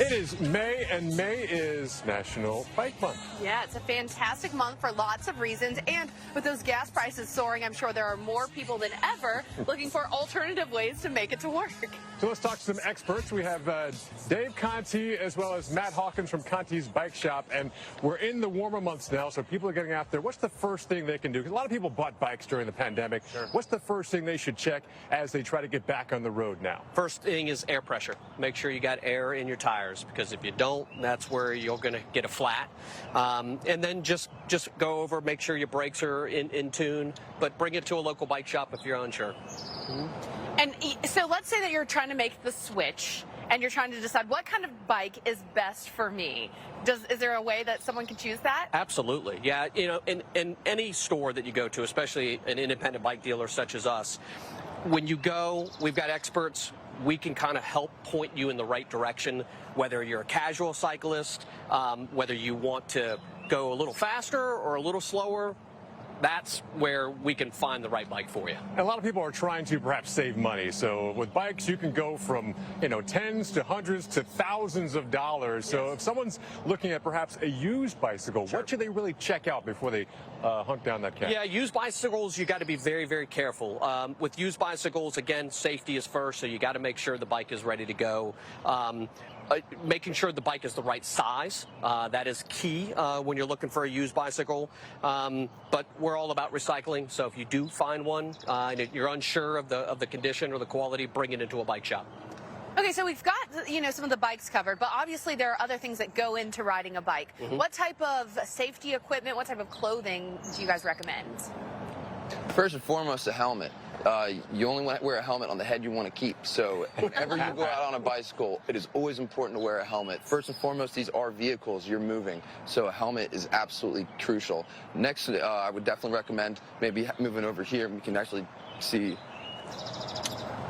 It is May, and May is National Bike Month. Yeah, it's a fantastic month for lots of reasons. And with those gas prices soaring, I'm sure there are more people than ever looking for alternative ways to make it to work. So let's talk to some experts. We have Dave Conte as well as Matt Hawkins from Conte's Bike Shop. And we're in the warmer months now, so people are getting out there. What's the first thing they can do? Because a lot of people bought bikes during the pandemic. Sure. What's the first thing they should check as they try to get back on the road now? First thing is air pressure. Make sure you got air in your tires, because if you don't, that's where you're going to get a flat. And then just go over, make sure your brakes are in tune, but bring it to a local bike shop if you're unsure. And so let's say that you're trying to make the switch and you're trying to decide what kind of bike is best for me. Is there a way that someone can choose that? Absolutely. Yeah, you know, in any store that you go to, especially an independent bike dealer such as us, when you go, we've got experts. We can kind of help point you in the right direction, whether you're a casual cyclist, whether you want to go a little faster or a little slower. That's where we can find the right bike for you. A lot of people are trying to perhaps save money. So with bikes, you can go from, tens to hundreds to thousands of dollars. So Yes. if someone's looking at perhaps a used bicycle, Sure. what should they really check out before they hunt down that cash? Yeah, used bicycles, you got to be very, very careful. With used bicycles, again, safety is first, so you got to make sure the bike is ready to go. Making sure the bike is the right size, that is key when you're looking for a used bicycle. But we're all about recycling, so if you do find one and you're unsure of the condition or the quality, bring it into a bike shop. Okay, so we've got, some of the bikes covered, but obviously there are other things that go into riding a bike. What type of safety equipment, what type of clothing do you guys recommend? First and foremost, a helmet. You only want to wear a helmet on the head you want to keep. So whenever you go out on a bicycle, it is always important to wear a helmet. First and foremost, these are vehicles. You're moving. So a helmet is absolutely crucial. Next, I would definitely recommend maybe moving over here. We can actually see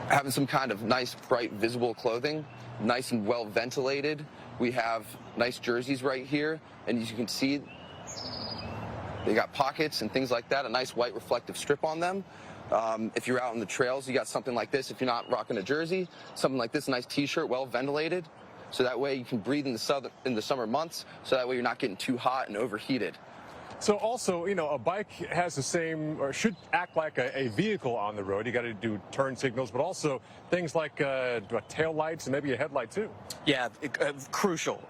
having some kind of nice, bright, visible clothing, nice and well ventilated. We have nice jerseys right here. And as you can see, they got pockets and things like that, a nice white reflective strip on them. If you're out on the trails, you got something like this. If you're not rocking a jersey, something like this, a nice t-shirt, well ventilated. So that way you can breathe in the summer months, so that way you're not getting too hot and overheated. So also, a bike has the same, or should act like a vehicle on the road. You got to do turn signals, but also things like tail lights and maybe a headlight too. Yeah, Crucial.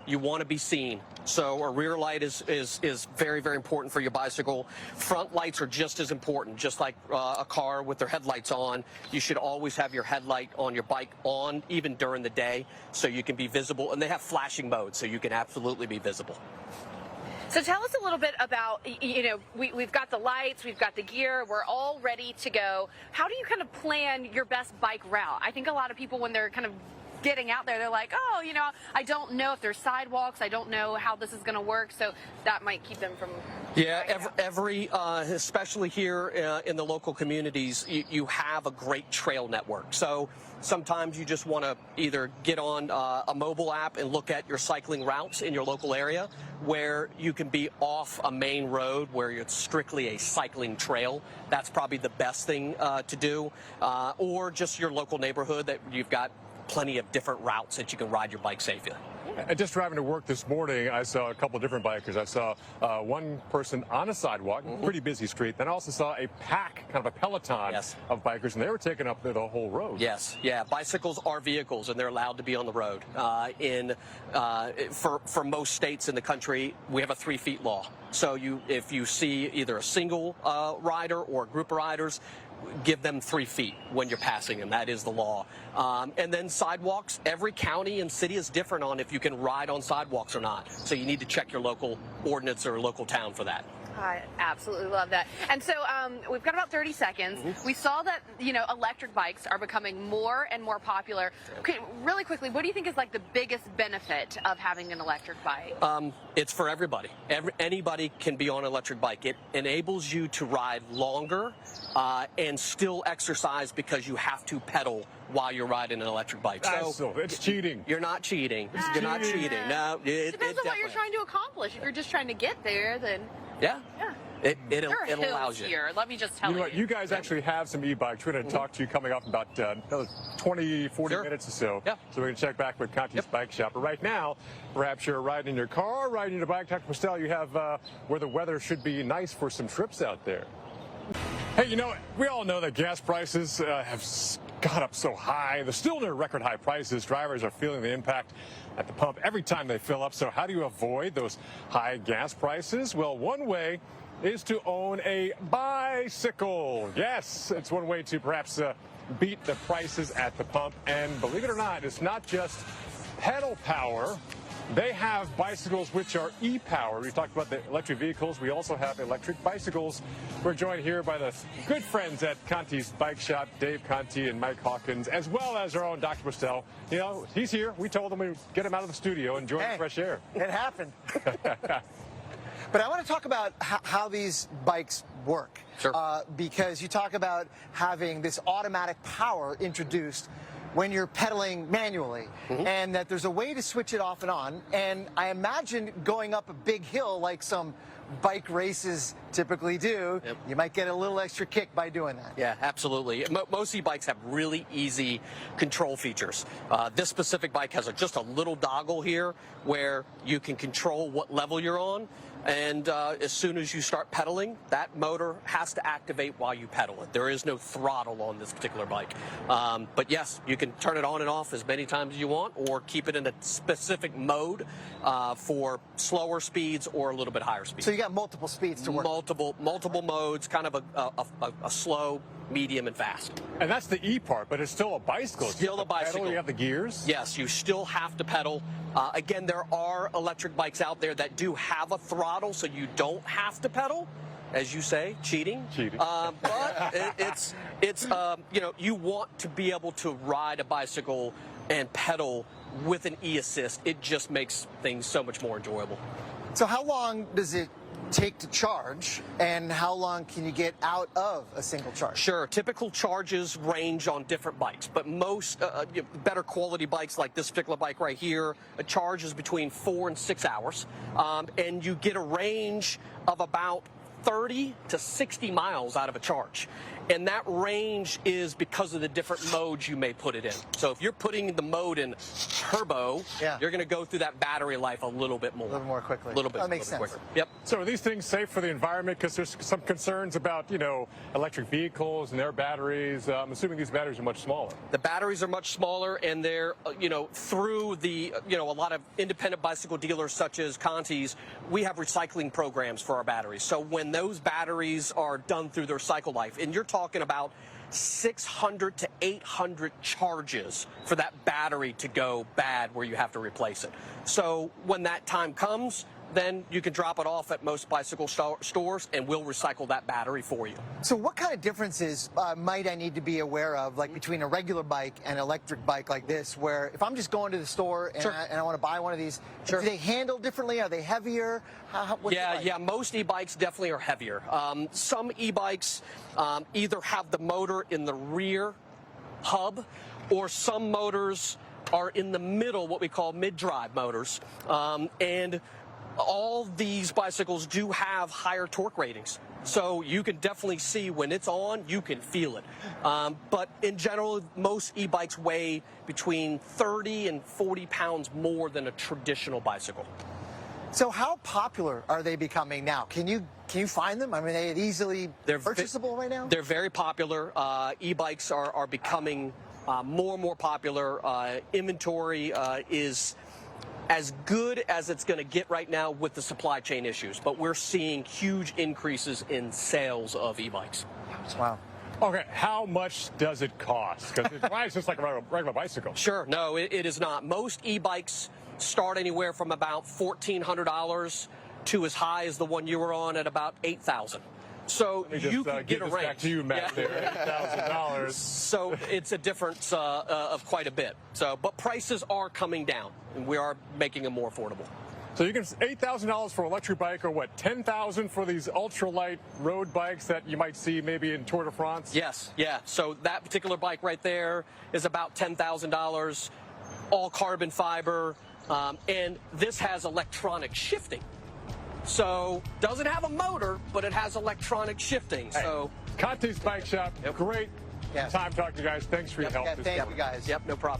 You want to be seen. So a rear light is very, very important for your bicycle. Front lights are just as important, just like a car with their headlights on. You should always have your headlight on your bike on, even during the day, so you can be visible. And they have flashing mode, so you can absolutely be visible. So tell us a little bit about, we've got the lights, we've got the gear, we're all ready to go. How do you kind of plan your best bike route? I think a lot of people, when they're kind of getting out there, they're like, I don't know if there's sidewalks, I don't know how this is going to work, so that might keep them from... Yeah, especially here in the local communities, you have a great trail network. So sometimes you just want to either get on a mobile app and look at your cycling routes in your local area, where you can be off a main road where it's strictly a cycling trail. That's probably the best thing to do. Or just your local neighborhood that you've got plenty of different routes that you can ride your bike safely. And just driving to work this morning, I saw a couple of different bikers. I saw one person on a sidewalk, pretty busy street. Then I also saw a pack, kind of a peloton of bikers, and they were taking up the whole road. Yes, yeah. Bicycles are vehicles, and they're allowed to be on the road. For most states in the country, we have a 3 feet law. So if you see either a single rider or a group of riders, give them 3 feet when you're passing them. That is the law. And then sidewalks, every county and city is different on if you can ride on sidewalks or not. So you need to check your local ordinance or local town for that. I absolutely love that. And so we've got about 30 seconds. We saw that, electric bikes are becoming more and more popular. Okay, really quickly, what do you think is like the biggest benefit of having an electric bike? It's for everybody. Anybody can be on an electric bike. It enables you to ride longer and still exercise, because you have to pedal while you're riding an electric bike. So it's cheating. You're not cheating. You're not cheating. No, Depends on what you're trying to accomplish. If you're just trying to get there, then... Yeah. It There are hills allows you. here. Let me just tell You know what? You guys actually have some e-bikes. We're going to talk to you coming up in about another 20, 40 minutes or so. Yeah. So we're going to check back with Conte's Bike Shop. But right now, perhaps you're riding in your car, riding your bike. Dr. Postel, you have where the weather should be nice for some trips out there. Hey, you know, we all know that gas prices have got up so high. They're still near record high prices. Drivers are feeling the impact at the pump every time they fill up. So how do you avoid those high gas prices? Well, one way is to own a bicycle. Yes, it's one way to perhaps beat the prices at the pump. And believe it or not, it's not just pedal power. They have bicycles which are e-power. We talked about the electric vehicles. We also have electric bicycles. We're joined here by the good friends at Conte's Bike Shop, Dave Conte and Mike Hawkins, as well as our own Dr. Postel. You know, he's here. We told him we'd get him out of the studio and enjoy the fresh air. It happened. But I want to talk about how these bikes work. Sure. Because you talk about having this automatic power introduced when you're pedaling manually, and that there's a way to switch it off and on. And I imagine going up a big hill like some bike races typically do, you might get a little extra kick by doing that. Yeah, absolutely. Most e-bikes have really easy control features. This specific bike has just a little toggle here where you can control what level you're on. And as soon as you start pedaling, that motor has to activate while you pedal it. There is no throttle on this particular bike. But yes, you can turn it on and off as many times as you want, or keep it in a specific mode for slower speeds or a little bit higher speeds. So you got multiple speeds to work. Multiple modes, kind of a slow, medium, and fast. And that's the E part, but it's still a bicycle. Still a bicycle. Pedal, you have the gears? Yes, you still have to pedal. Again, there are electric bikes out there that do have a throttle, so you don't have to pedal. As you say, cheating. Cheating. But it's you know, you want to be able to ride a bicycle and pedal with an e-assist. It just makes things so much more enjoyable. So how long does it take to charge, and how long can you get out of a single charge? Sure. Typical charges range on different bikes, but most better quality bikes like this particular bike right here, a charge is between 4 and 6 hours, and you get a range of about 30 to 60 miles out of a charge. And that range is because of the different modes you may put it in. So if you're putting the mode in turbo, you're going to go through that battery life a little bit more. A little more quickly. A little bit. That makes sense. Quicker. Yep. So are these things safe for the environment? Because there's some concerns about, you know, electric vehicles and their batteries. I'm assuming these batteries are much smaller. The batteries are much smaller, and they're, you know, through the, you know, a lot of independent bicycle dealers such as Conte's, we have recycling programs for our batteries. So when those batteries are done through their cycle life, and you're talking about 600 to 800 charges for that battery to go bad where you have to replace it. So when that time comes, then you can drop it off at most bicycle stores, and we'll recycle that battery for you. So what kind of differences might I need to be aware of, like between a regular bike and an electric bike like this, where if I'm just going to the store and, I want to buy one of these, do they handle differently? Are they heavier? Yeah, most e-bikes definitely are heavier. Some e-bikes either have the motor in the rear hub, or some motors are in the middle, what we call mid-drive motors. And all these bicycles do have higher torque ratings. So you can definitely see when it's on, you can feel it. But in general, most e-bikes weigh between 30 and 40 pounds more than a traditional bicycle. So how popular are they becoming now? Can you find them? I mean, are they easily purchasable right now? They're very popular. E-bikes are becoming more and more popular. Inventory is as good as it's going to get right now with the supply chain issues, but we're seeing huge increases in sales of e-bikes. Wow. Okay, how much does it cost? Because it's just like a regular bicycle. Sure, no, it is not. Most e-bikes start anywhere from about $1,400 to as high as the one you were on at about $8,000. So you can get a range. Back to you, Matt. There, $8,000. So it's a difference of quite a bit. So, but prices are coming down, and we are making them more affordable. So you can $8,000 for an electric bike, or what? $10,000 for these ultralight road bikes that you might see maybe in Tour de France. Yes, yeah. So that particular bike right there is about $10,000, all carbon fiber, and this has electronic shifting. So doesn't have a motor, but it has electronic shifting. So Conte's Bike Shop, great Yes. time talking to you guys. Thanks for your help. Yeah, thank you guys. Yep, no problem.